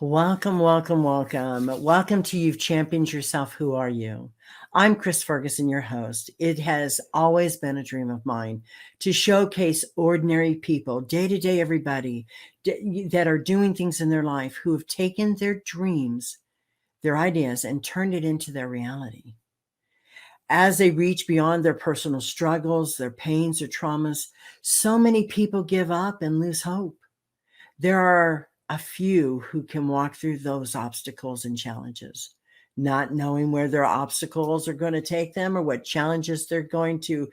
Welcome, welcome, welcome. Welcome to You've Championed Yourself. Who are you? I'm Chris Ferguson, your host. It has always been a dream of mine to showcase ordinary people, day to day, everybody that are doing things in their life who have taken their dreams, their ideas, and turned it into their reality. As they reach beyond their personal struggles, their pains, their traumas, so many people give up and lose hope. There are a few who can walk through those obstacles and challenges, not knowing where their obstacles are going to take them or what challenges they're going to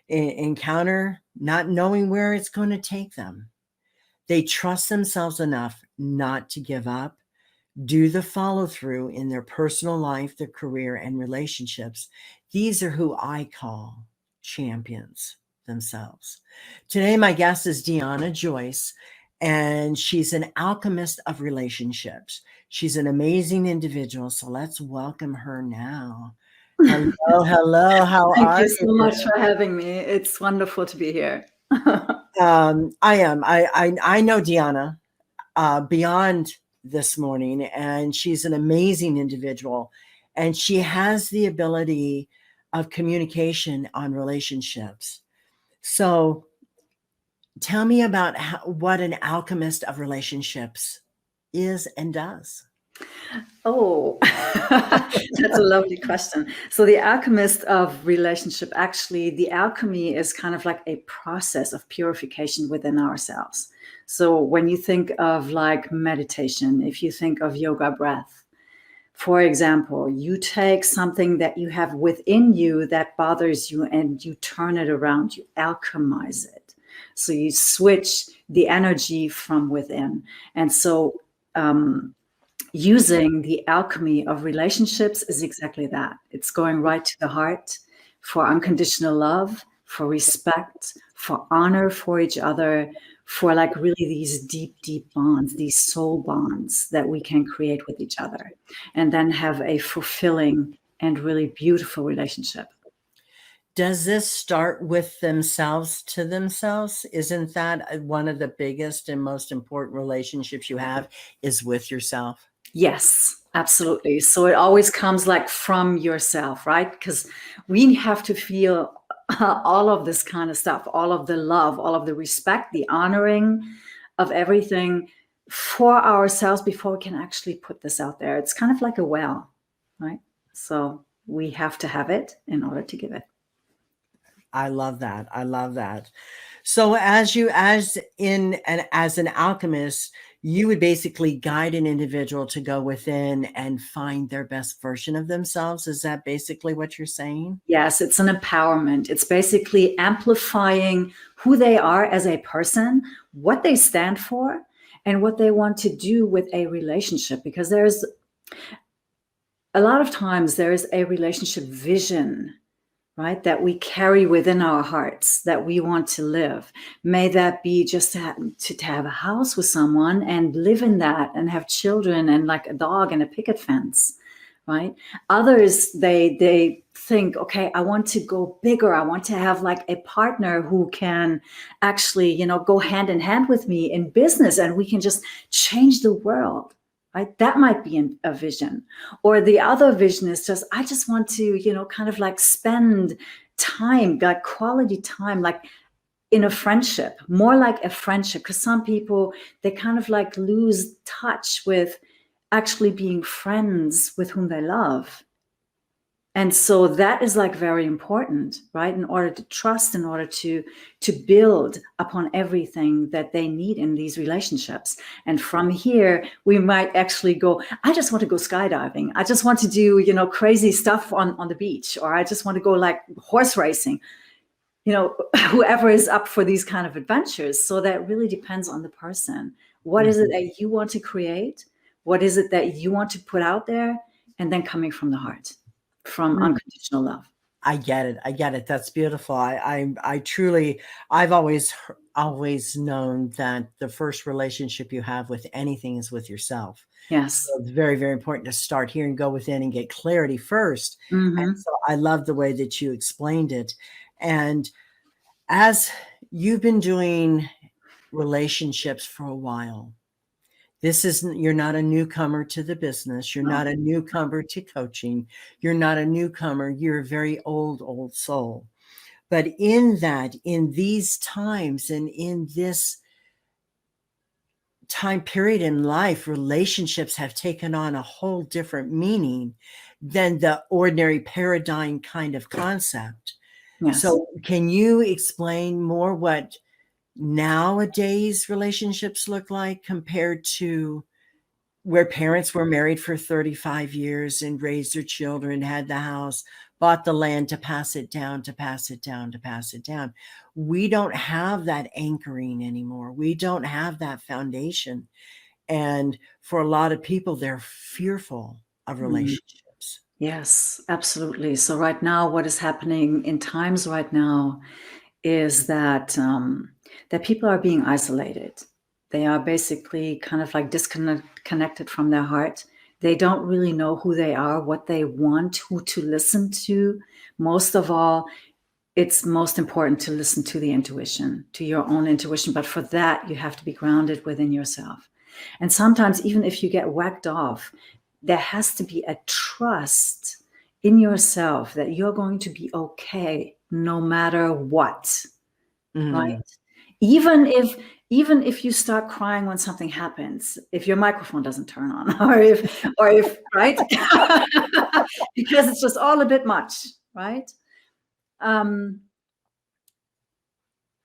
encounter, not knowing where it's going to take them. They trust themselves enough not to give up, do the follow through in their personal life, their career, and relationships. These are who I call champions themselves. Today, my guest is Joice, and she's an alchemist of relationships. She's an amazing individual, so let's welcome her now. Hello, hello. How Thank are you you? so much for having me. It's wonderful to be here. I am. I know Deanna beyond this morning, and she's an amazing individual, and she has the ability of communication on relationships. So tell me about what an alchemist of relationships is and does. Oh, that's a lovely question. So the alchemist of relationship, actually, the alchemy is kind of like a process of purification within ourselves. So when you think of like meditation, if you think of yoga breath, for example, you take something that you have within you that bothers you and you turn it around, you alchemize it. So you switch the energy from within. And so using the alchemy of relationships is exactly that. It's going right to the heart for unconditional love, for respect, for honor for each other, for like really these deep, deep bonds, these soul bonds that we can create with each other, and then have a fulfilling and really beautiful relationship. Does this start with themselves to themselves? Isn't that one of the biggest and most important relationships you have is with yourself? Yes, absolutely. So it always comes like from yourself, right? Because we have to feel all of this kind of stuff, all of the love, all of the respect, the honoring of everything for ourselves before we can actually put this out there. It's kind of like a well, right? So we have to have it in order to give it. I love that. I love that. So as an alchemist, you would basically guide an individual to go within and find their best version of themselves. Is that basically what you're saying? Yes, it's an empowerment. It's basically amplifying who they are as a person, what they stand for, and what they want to do with a relationship. Because there's a lot of times there is a relationship vision, right, that we carry within our hearts that we want to live. May that be just to have a house with someone and live in that and have children and like a dog and a picket fence, right? Others, they think, okay, I want to go bigger. I want to have like a partner who can actually, go hand in hand with me in business, and we can just change the world. Right? That might be a vision. Or the other vision is just, I just want to, kind of like spend time, like quality time, like in a friendship, more like a friendship. Because some people, they kind of like lose touch with actually being friends with whom they love. And so that is like very important, right? In order to trust, in order to build upon everything that they need in these relationships. And from here, we might actually go, I just want to go skydiving. I just want to do, crazy stuff on the beach, or I just want to go like horse racing, whoever is up for these kind of adventures. So that really depends on the person. What is it that you want to create? What is it that you want to put out there? And then coming from the heart. From unconditional love. I get it. I get it. That's beautiful. I truly, I've always known that the first relationship you have with anything is with yourself. Yes. So it's very, very important to start here and go within and get clarity first. Mm-hmm. And so I love the way that you explained it. And as you've been doing relationships for a while, You're not a newcomer to the business. You're not a newcomer to coaching. You're not a newcomer. You're a very old soul. But in these times and in this time period in life, relationships have taken on a whole different meaning than the ordinary paradigm kind of concept. Yes. So can you explain more what nowadays relationships look like compared to where parents were married for 35 years and raised their children, had the house, bought the land to pass it down, to pass it down, to pass it down? We don't have that anchoring anymore. We don't have that foundation. And for a lot of people, they're fearful of relationships. Yes, absolutely. So right now, what is happening in times right now is that that people are being isolated. They are basically kind of like disconnected from their heart. They don't really know who they are, what they want, who to listen to. Most of all, it's most important to listen to the intuition, to your own intuition. But for that, you have to be grounded within yourself. And sometimes, even if you get whacked off, there has to be a trust in yourself that you're going to be okay no matter what. Right? Even if you start crying when something happens, if your microphone doesn't turn on, or if right, because it's just all a bit much, right?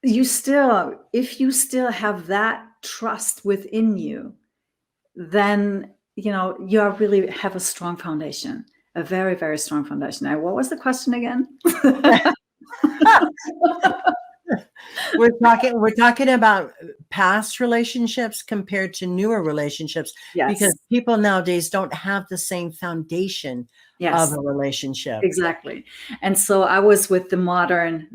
If you still have that trust within you, then you really have a strong foundation, a very, very strong foundation. Now, what was the question again? We're talking about past relationships compared to newer relationships, Yes. Because people nowadays don't have the same foundation Yes. of a relationship. Exactly. And so I was with the modern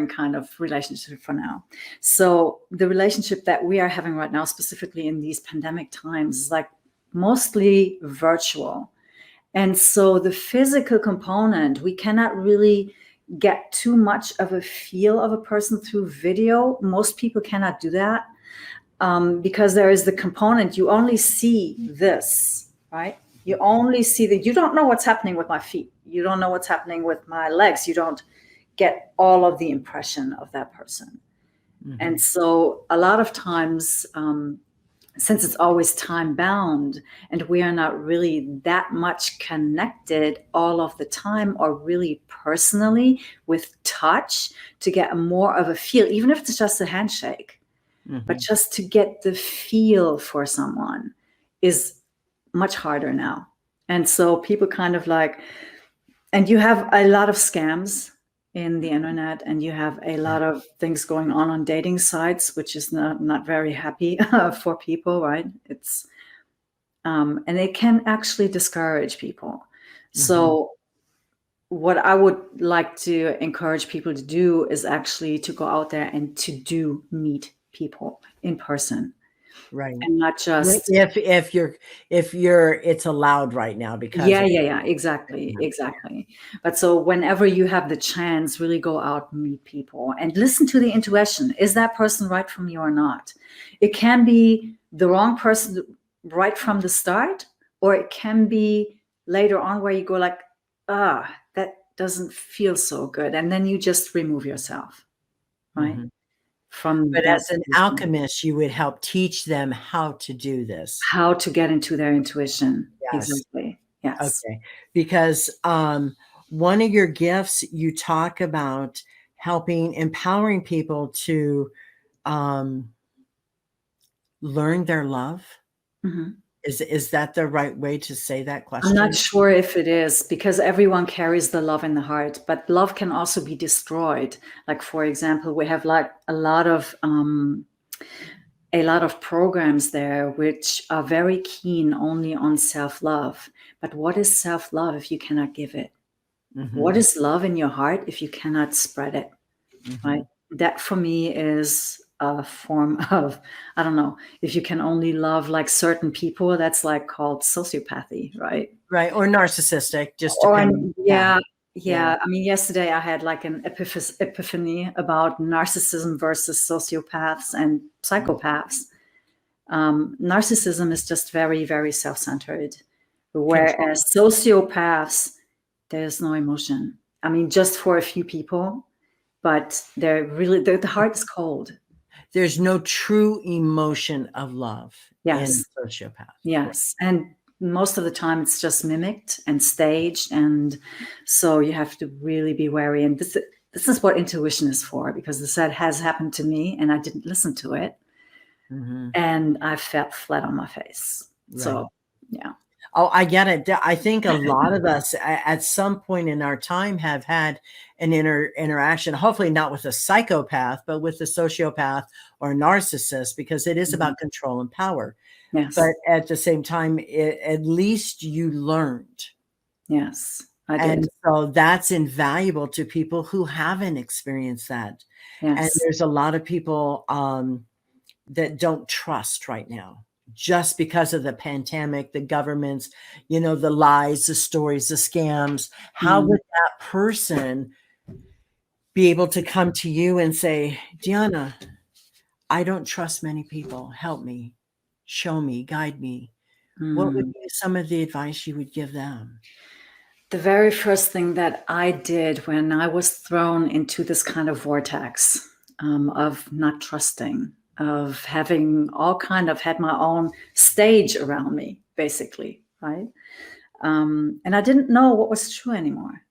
kind of relationship for now. So the relationship that we are having right now, specifically in these pandemic times, is like mostly virtual. And so the physical component, we cannot really get too much of a feel of a person through video. Most people cannot do that because there is the component. You only see this, right? You only see that. You don't know what's happening with my feet. You don't know what's happening with my legs. You don't get all of the impression of that person. Mm-hmm. And so a lot of times, since it's always time bound and we are not really that much connected all of the time or really personally with touch to get more of a feel, even if it's just a handshake, but just to get the feel for someone is much harder now. And so people kind of like, and you have a lot of scams in the internet, and you have a lot of things going on dating sites, which is not very happy for people, right? It's and it can actually discourage people. So what I would like to encourage people to do is actually to go out there and to meet people in person. Right. And not just if you're it's allowed right now because exactly. But so whenever you have the chance, really go out and meet people and listen to the intuition. Is that person right for me or not? It can be the wrong person right from the start, or it can be later on where you go like, that doesn't feel so good, and then you just remove yourself, right? But as an alchemist, you would help teach them how to do this. How to get into their intuition. Yes. Exactly. Yes. Okay. Because one of your gifts, you talk about empowering people to learn their love. Is that the right way to say that question? I'm not sure if it is, because everyone carries the love in the heart, but love can also be destroyed. Like, for example, we have like a lot of programs there which are very keen only on self-love. But what is self-love if you cannot give it? What is love in your heart if you cannot spread it? Right? That for me is a form of, I don't know, if you can only derive like certain people, that's like called sociopathy, right? Right. Or narcissistic, just yeah. I mean, yesterday I had like an epiphany about narcissism versus sociopaths and psychopaths. Narcissism is just very, very self-centered, whereas sociopaths, there's no emotion. I mean, just for a few people, but the heart is cold. There's no true emotion of love in sociopath. Yes. And most of the time it's just mimicked and staged. And so you have to really be wary. And this is what intuition is for, because this has happened to me and I didn't listen to it. Mm-hmm. And I fell flat on my face. Right. So, yeah. Oh, I get it. I think a lot of us at some point in our time have had an interaction, hopefully not with a psychopath, but with a sociopath or a narcissist, because it is about control and power. Yes. But at the same time, at least you learned. Yes, I did. And so that's invaluable to people who haven't experienced that. Yes. And there's a lot of people that don't trust right now, just because of the pandemic, the governments, the lies, the stories, the scams. How would that person be able to come to you and say, Deanna, I don't trust many people. Help me, show me, guide me. What would be some of the advice you would give them? The very first thing that I did when I was thrown into this kind of vortex of not trusting, of having had my own stage around me, basically, right? And I didn't know what was true anymore.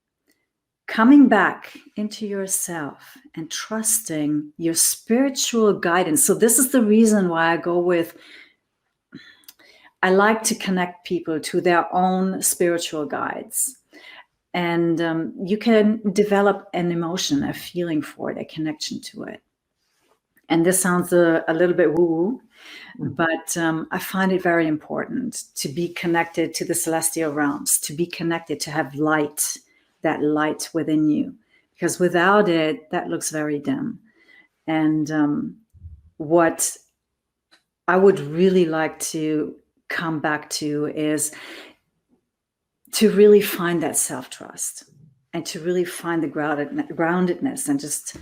Coming back into yourself and trusting your spiritual guidance. So this is the reason why I like to connect people to their own spiritual guides. And you can develop an emotion, a feeling for it, a connection to it. And this sounds a little bit woo-woo, but I find it very important to be connected to the celestial realms, to be connected, to have light, that light within you. Because without it, that looks very dim. And what I would really like to come back to is to really find that self-trust and to really find the groundedness and just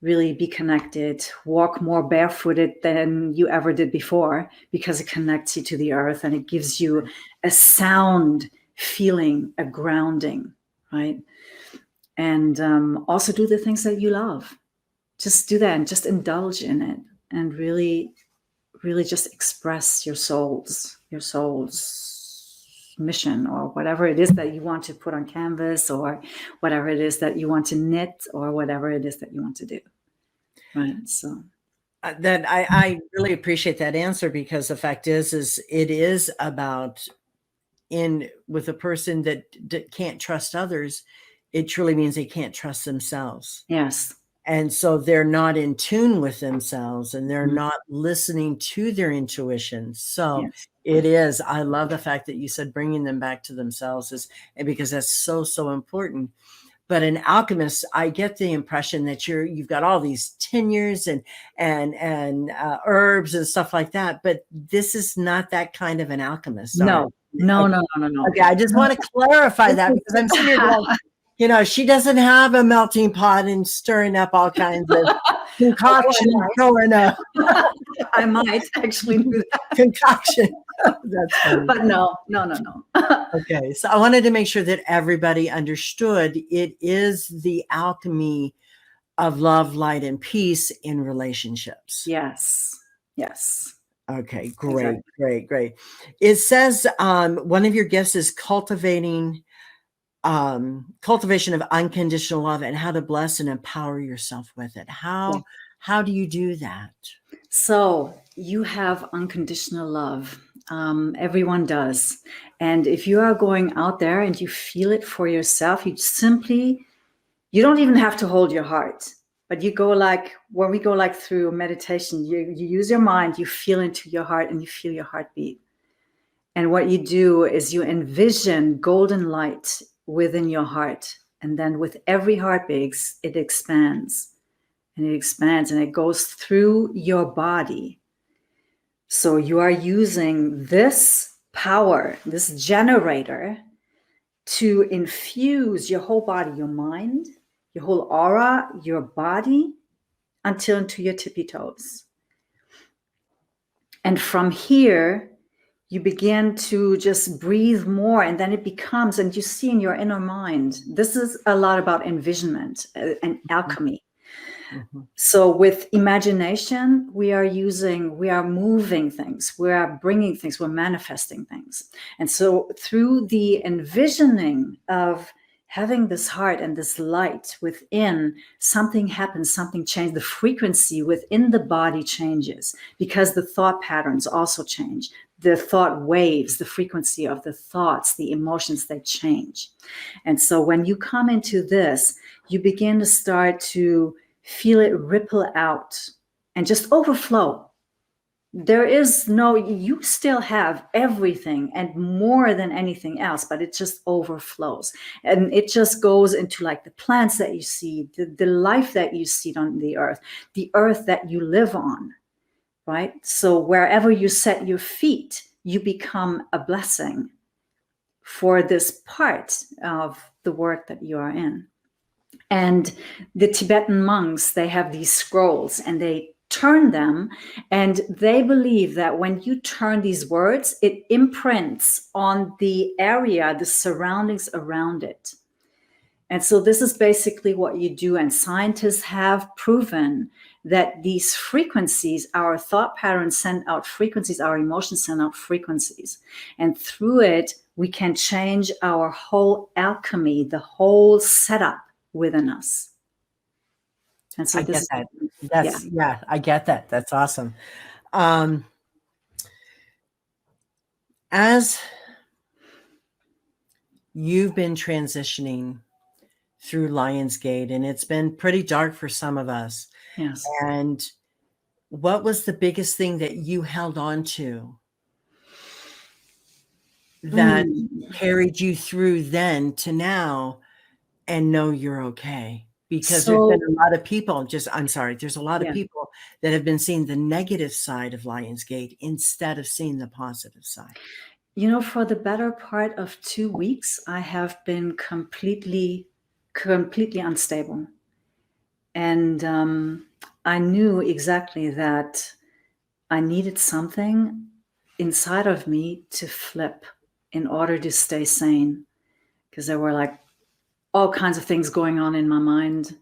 really be connected, walk more barefooted than you ever did before, because it connects you to the earth and it gives you a sound feeling, a grounding, right? And also do the things that you love. Just do that and just indulge in it and really, really just express your soul's mission, or whatever it is that you want to put on canvas, or whatever it is that you want to knit, or whatever it is that you want to do. Right. So that I really appreciate that answer, because the fact is it is about with a person that can't trust others, it truly means they can't trust themselves. Yes. And so they're not in tune with themselves, and they're not listening to their intuition. So yes. It is, I love the fact that you said bringing them back to themselves because that's so, so important. But an alchemist, I get the impression that you've got all these tenures and herbs and stuff like that. But this is not that kind of an alchemist. No. Okay, I just want to clarify that, because I'm sitting here going, she doesn't have a melting pot and stirring up all kinds of concoction going up. I might actually do that. Concoction. That's funny. But no. Okay, so I wanted to make sure that everybody understood it is the alchemy of love, light, and peace in relationships. Yes. Okay, great, exactly. Great. It says one of your gifts is cultivation of unconditional love, and how to bless and empower yourself with it. How do you do that? So you have unconditional love. Everyone does. And if you are going out there and you feel it for yourself, you don't even have to hold your heart, but you go when we go through meditation, you use your mind, you feel into your heart and you feel your heartbeat. And what you do is you envision golden light within your heart. And then with every heartbeat, it expands and it expands and it goes through your body. So you are using this power, this generator, to infuse your whole body, your mind, your whole aura, your body, until into your tippy toes. And from here, you begin to just breathe more, and then it becomes, and you see in your inner mind, this is a lot about envisionment and alchemy. Mm-hmm. So with imagination, we are moving things, we are bringing things, we're manifesting things. And so through the envisioning of having this heart and this light within, something happens, something changes. The frequency within the body changes because the thought patterns also change. The thought waves, the frequency of the thoughts, the emotions, they change. And so when you come into this, you begin to start to feel it ripple out and just overflow. You still have everything and more than anything else, but it just overflows. And it just goes into like the plants that you see, the life that you see on the earth that you live on, right? So wherever you set your feet, you become a blessing for this part of the work that you are in. And the Tibetan monks, they have these scrolls and they turn them, and they believe that when you turn these words, it imprints on the area, the surroundings around it. And so this is basically what you do. And scientists have proven that these frequencies, our thought patterns send out frequencies, our emotions send out frequencies. And through it, we can change our whole alchemy, the whole setup within us. And so I get that. Yeah, I get that. That's awesome. As you've been transitioning through Lionsgate, and it's been pretty dark for some of us. Yes. And what was the biggest thing that you held on to that carried you through then to now and know you're okay? Because there's been a lot of people, there's a lot of people that have been seeing the negative side of Lionsgate instead of seeing the positive side. You know, for the better part of 2 weeks, I have been completely unstable. And I knew exactly that I needed something inside of me to flip in order to stay sane. Because there were like all kinds of things going on in my mind,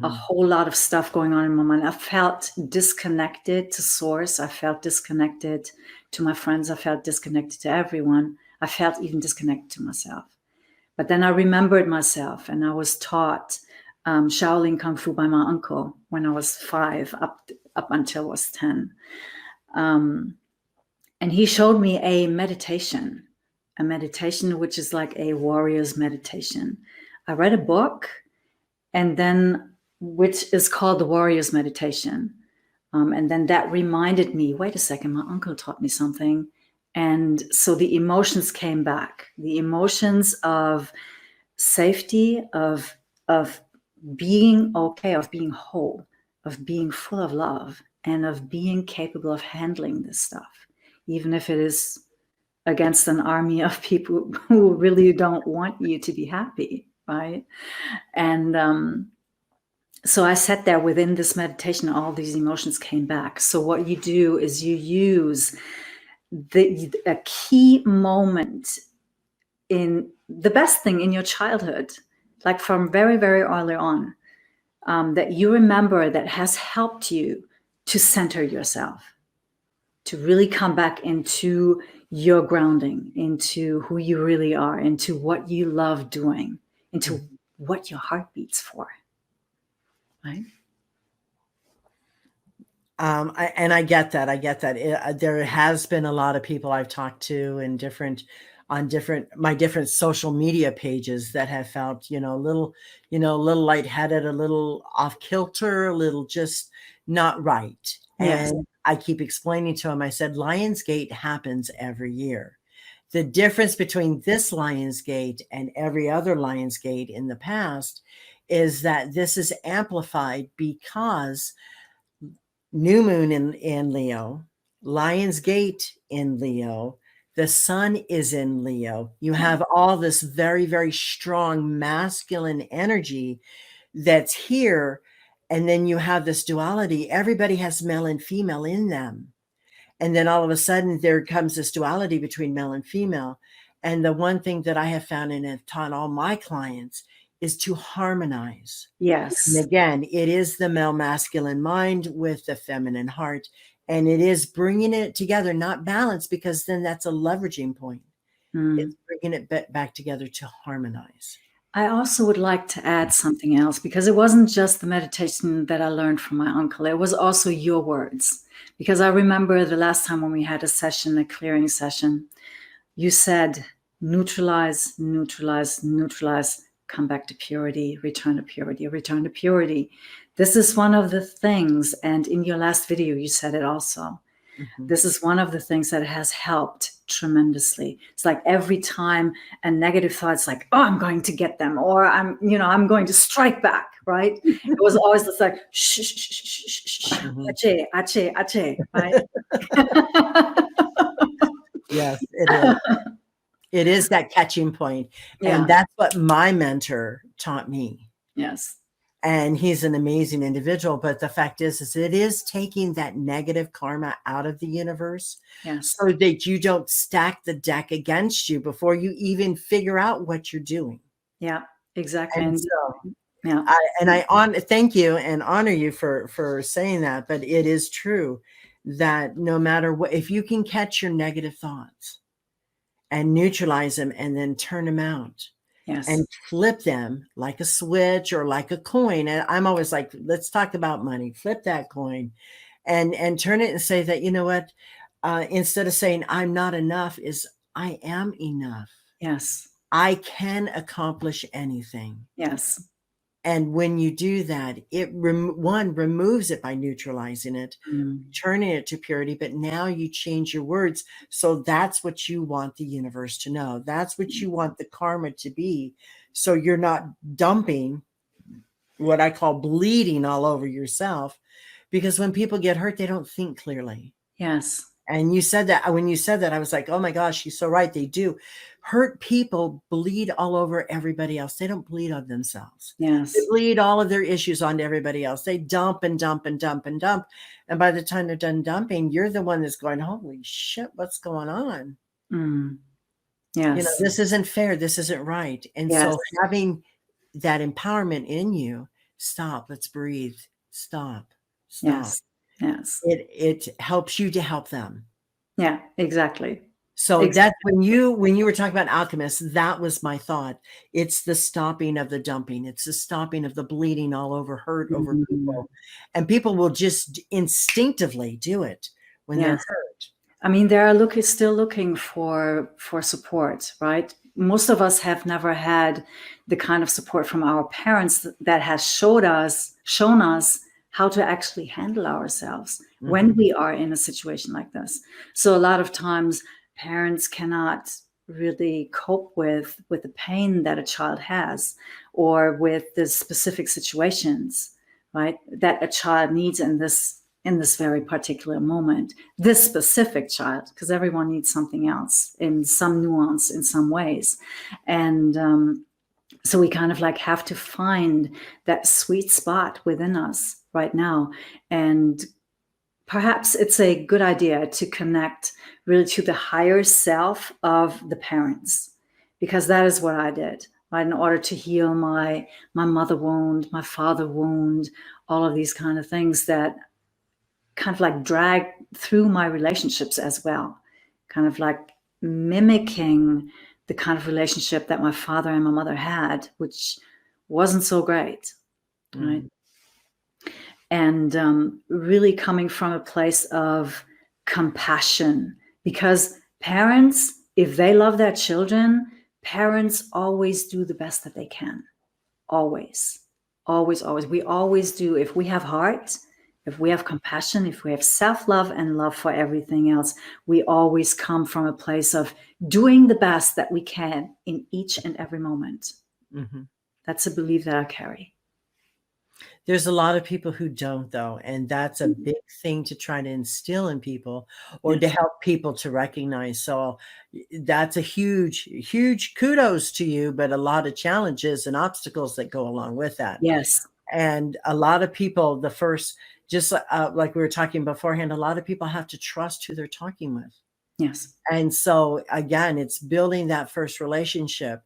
a whole lot of stuff going on in my mind. I felt disconnected to source. I felt disconnected to my friends. I felt disconnected to everyone. I felt even disconnected to myself. But then I remembered myself, and I was taught Shaolin Kung Fu by my uncle when I was 5 up until I was 10. And he showed me a meditation which is like a warrior's meditation. I read a book, and then which is called the Warrior's Meditation. And then that reminded me, wait a second, my uncle taught me something. And so the emotions came back, the emotions of safety, of being okay, of being whole, of being full of love, and of being capable of handling this stuff, even if it is against an army of people who really don't want you to be happy, right? And so I sat there within this meditation, all these emotions came back. So what you do is you use a key moment in the best thing in your childhood, like from very, very early on, that you remember that has helped you to center yourself, to really come back into your grounding, into who you really are, into what you love doing, into what your heart beats for. Right. I get that. There has been a lot of people I've talked to and my different social media pages that have felt, a little lightheaded, a little off kilter, a little just not right. Yes. And I keep explaining to them, I said, Lionsgate happens every year. The difference between this Lionsgate and every other Lionsgate in the past is that this is amplified because new moon in Leo, Lionsgate in Leo, the sun is in Leo. You have all this very, very strong masculine energy that's here. And then you have this duality. Everybody has male and female in them. And then all of a sudden there comes this duality between male and female. And the one thing that I have found and have taught all my clients is to harmonize. And Yes. again, it is the male masculine mind with the feminine heart. And it is bringing it together, not balance, because then that's a leveraging point. It's bringing it back together to harmonize. I also would like to add something else, because it wasn't just the meditation that I learned from my uncle. It was also your words. Because I remember the last time when we had a session, a clearing session, you said, neutralize, neutralize, neutralize, come back to purity, return to purity, return to purity. This is one of the things, and in your last video, you said it also. This is one of the things that has helped tremendously. It's like every time a negative thought's like, oh, I'm going to get them, or I'm going to strike back, right? It was always just like, shh, shh, shh, shh, shh, shh, ache, ache, ache, right? Yes, it is. It is that catching point. Yeah. And that's what my mentor taught me. Yes. And he's an amazing individual. But the fact is it is taking that negative karma out of the universe, Yes. so that you don't stack the deck against you before you even figure out what you're doing. Yeah, exactly. And so yeah. I thank you and honor you for saying that. But it is true that no matter what, if you can catch your negative thoughts and neutralize them and then turn them out, Yes. and flip them like a switch or like a coin. And I'm always like, let's talk about money. Flip that coin and turn it and say that, you know what, instead of saying I'm not enough, is I am enough. Yes. I can accomplish anything. Yes. And when you do that, it removes it by neutralizing it, turning it to purity. But now you change your words. So that's what you want the universe to know. That's what you want the karma to be. So you're not dumping what I call bleeding all over yourself. Because when people get hurt, they don't think clearly. Yes. And you said that, when you said that, I was like, oh my gosh, she's so right. They do. Hurt people bleed all over everybody else. They don't bleed on themselves. Yes. They bleed all of their issues onto everybody else. They dump and dump and dump and dump. And by the time they're done dumping, you're the one that's going, holy shit, what's going on? Yes. This isn't fair. This isn't right. And so having that empowerment in you, stop, let's breathe, stop. Yes. Yes. It helps you to help them. Yeah, exactly. So that's when you were talking about Alchemist, that was my thought. It's the stopping of the dumping. It's the stopping of the bleeding all over, hurt over people. And people will just instinctively do it when they're hurt. I mean, they're still looking for support, right? Most of us have never had the kind of support from our parents that has shown us how to actually handle ourselves when we are in a situation like this. So a lot of times parents cannot really cope with the pain that a child has, or with the specific situations, right, that a child needs in this very particular moment, this specific child, because everyone needs something else in some nuance, in some ways. And so we kind of like have to find that sweet spot within us right now. And perhaps it's a good idea to connect really to the higher self of the parents, because that is what I did, right? In order to heal my mother wound, my father wound, all of these kind of things that kind of like drag through my relationships as well, kind of like mimicking the kind of relationship that my father and my mother had, which wasn't so great, right? And really coming from a place of compassion, because parents, if they love their children, parents always do the best that they can. Always, always, always. We always do. If we have heart, if we have compassion, if we have self-love and love for everything else, we always come from a place of doing the best that we can in each and every moment. That's a belief that I carry. There's a lot of people who don't, though, and that's a big thing to try to instill in people, or to help people to recognize. So that's a huge, huge kudos to you, but a lot of challenges and obstacles that go along with that. Yes. And a lot of people, the first just like we were talking beforehand, a lot of people have to trust who they're talking with. Yes. And so again, it's building that first relationship,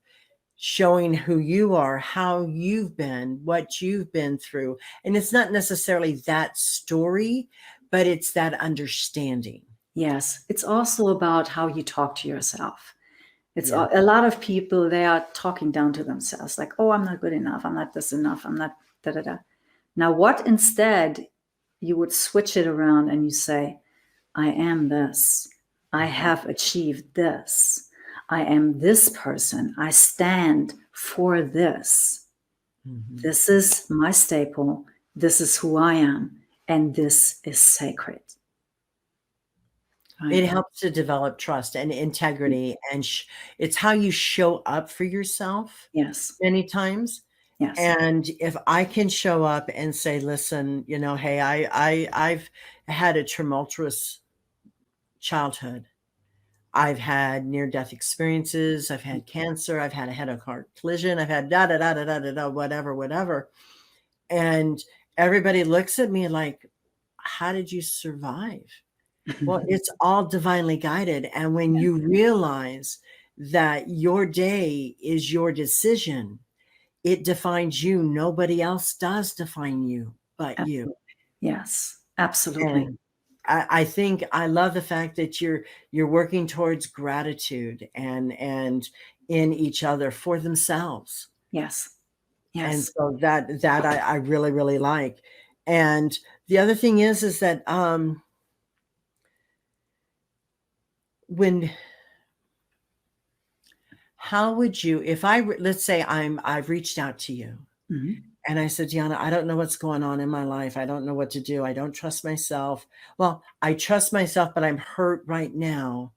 showing who you are, how you've been, what you've been through. And it's not necessarily that story, but it's that understanding. Yes. It's also about how you talk to yourself. It's Yeah. a lot of people, they are talking down to themselves like, oh, I'm not good enough. I'm not this enough. I'm not da da da. Now, what instead you would switch it around and you say, I am this. I have achieved this. I am this person. I stand for this. This is my staple. This is who I am. And this is sacred. It helps to develop trust and integrity, and it's how you show up for yourself. Yes. Many times. Yes. And if I can show up and say, listen, hey, I've had a tumultuous childhood. I've had near-death experiences. I've had cancer. I've had a head-on-heart collision. I've had da-da-da-da-da-da, whatever. And everybody looks at me like, how did you survive? Well, it's all divinely guided. And when you realize that your day is your decision, it defines you. Nobody else does define you but you. Yes, absolutely. And I think I love the fact that you're working towards gratitude and in each other for themselves. Yes. And Yes. so that I really, really like. And the other thing is that how would you, if let's say I've reached out to you and I said, Deanna, I don't know what's going on in my life. I don't know what to do. I don't trust myself. Well, I trust myself, but I'm hurt right now.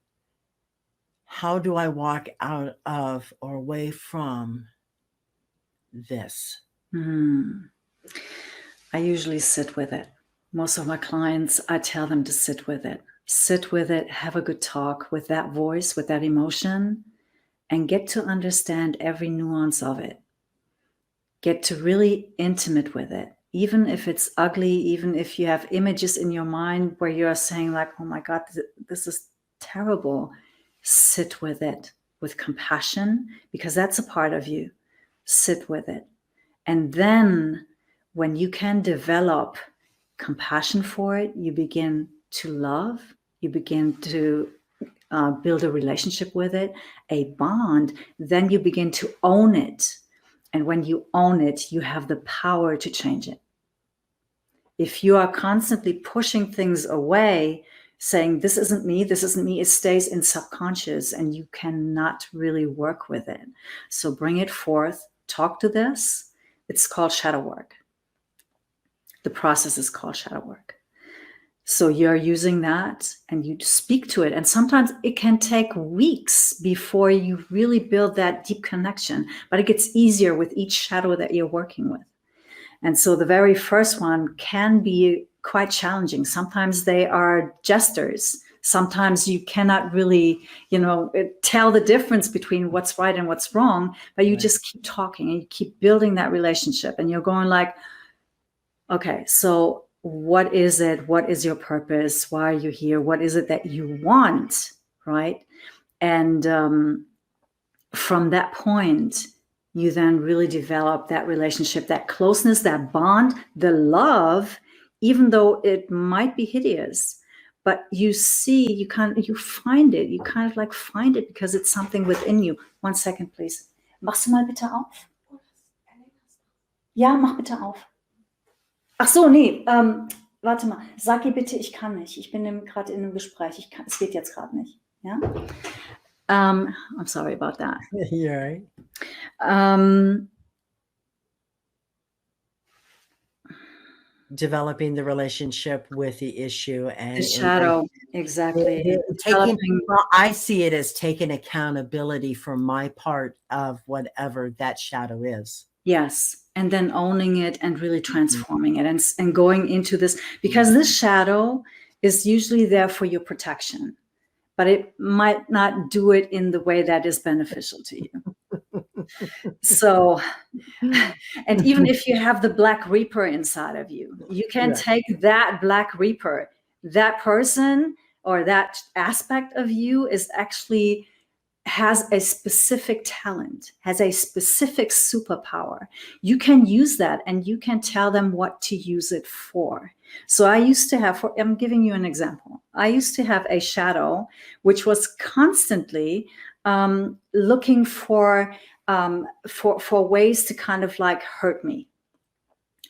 How do I walk out of or away from this? I usually sit with it. Most of my clients, I tell them to sit with it. Sit with it, have a good talk with that voice, with that emotion, and get to understand every nuance of it. Get to really intimate with it. Even if it's ugly, even if you have images in your mind where you're saying like, oh my God, this is terrible. Sit with it with compassion, because that's a part of you. Sit with it. And then when you can develop compassion for it, you begin to love, you begin to build a relationship with it, a bond, then you begin to own it. And when you own it, you have the power to change it. If you are constantly pushing things away, saying, this isn't me, it stays in subconscious and you cannot really work with it. So bring it forth, talk to this. It's called shadow work. The process is called shadow work. So you're using that and you speak to it. And sometimes it can take weeks before you really build that deep connection, but it gets easier with each shadow that you're working with. And so the very first one can be quite challenging. Sometimes they are jesters. Sometimes you cannot really, tell the difference between what's right and what's wrong, but you just keep talking and you keep building that relationship. And you're going like, okay, so what is it? What is your purpose? Why are you here? What is it that you want, right? And from that point, you then really develop that relationship, that closeness, that bond, the love, even though it might be hideous. But you see, you find it. You kind of like find it because it's something within you. 1 second, please. Machst du mal bitte auf? Ja, mach bitte auf. Ach so, nee, warte mal. Sag ihr bitte, ich kann nicht. Ich bin gerade in einem Gespräch. Es geht jetzt gerade nicht. Ja? I'm sorry about that. You're right. Developing the relationship with the issue and the shadow, exactly. I see it as taking accountability for my part of whatever that shadow is. Yes. And then owning it and really transforming it and going into this, because this shadow is usually there for your protection, but it might not do it in the way that is beneficial to you. So, and even if you have the Black Reaper inside of you, you can Yeah. take that Black Reaper, that person or that aspect of you is actually has a specific talent, has a specific superpower. You can use that and you can tell them what to use it for. So I used to have, I'm giving you an example. I used to have a shadow which was constantly looking for ways to kind of like hurt me.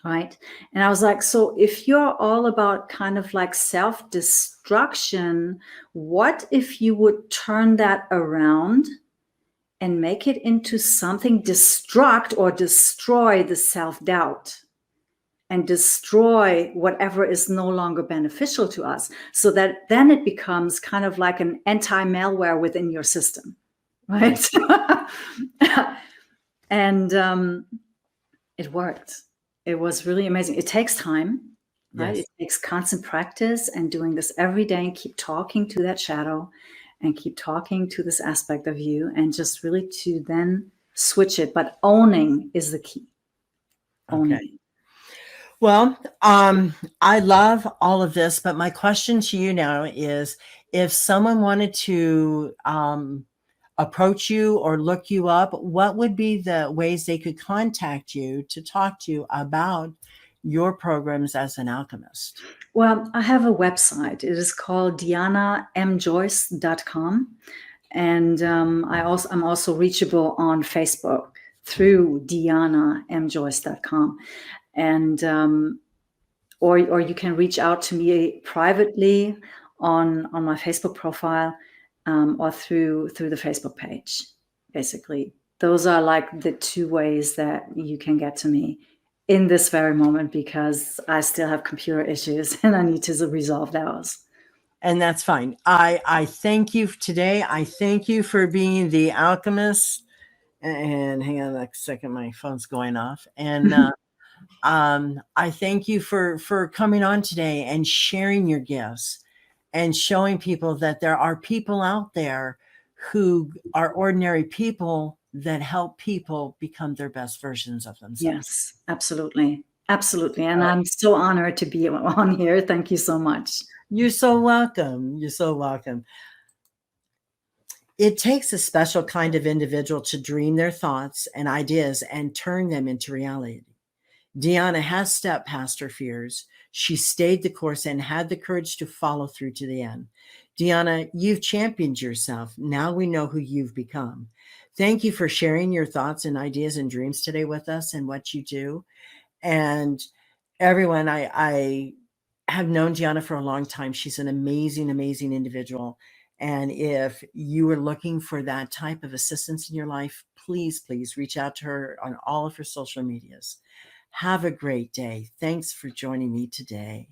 Right. And I was like, so if you're all about kind of like self-destruction, what if you would turn that around and make it into something, destruct or destroy the self-doubt and destroy whatever is no longer beneficial to us, so that then it becomes kind of like an anti-malware within your system. Right. And it worked. It was really amazing. It takes time, right? Yes. It takes constant practice and doing this every day and keep talking to that shadow and keep talking to this aspect of you and just really to then switch it. But owning is the key. Owning. Okay. Well, I love all of this, but my question to you now is, if someone wanted to approach you or look you up, what would be the ways they could contact you to talk to you about your programs as an alchemist? Well, I have a website. It is called dianamjoice.com. And I'm also reachable on Facebook through dianamjoice.com. And or you can reach out to me privately on my Facebook profile, or through the Facebook page. Basically, those are like the two ways that you can get to me in this very moment, because I still have computer issues and I need to resolve those. And that's fine. I thank you today. I thank you for being the alchemist. And hang on a second, my phone's going off. And I thank you for coming on today and sharing your gifts and showing people that there are people out there who are ordinary people that help people become their best versions of themselves. Yes, absolutely. Absolutely. And I'm so honored to be on here. Thank you so much. You're so welcome. You're so welcome. It takes a special kind of individual to dream their thoughts and ideas and turn them into reality. Deanna has stepped past her fears. She stayed the course and had the courage to follow through to the end. Deanna, you've championed yourself. Now we know who you've become. Thank you for sharing your thoughts and ideas and dreams today with us and what you do. And everyone, I have known Deanna for a long time. She's an amazing, amazing individual. And if you are looking for that type of assistance in your life, please, please reach out to her on all of her social medias. Have a great day. Thanks for joining me today.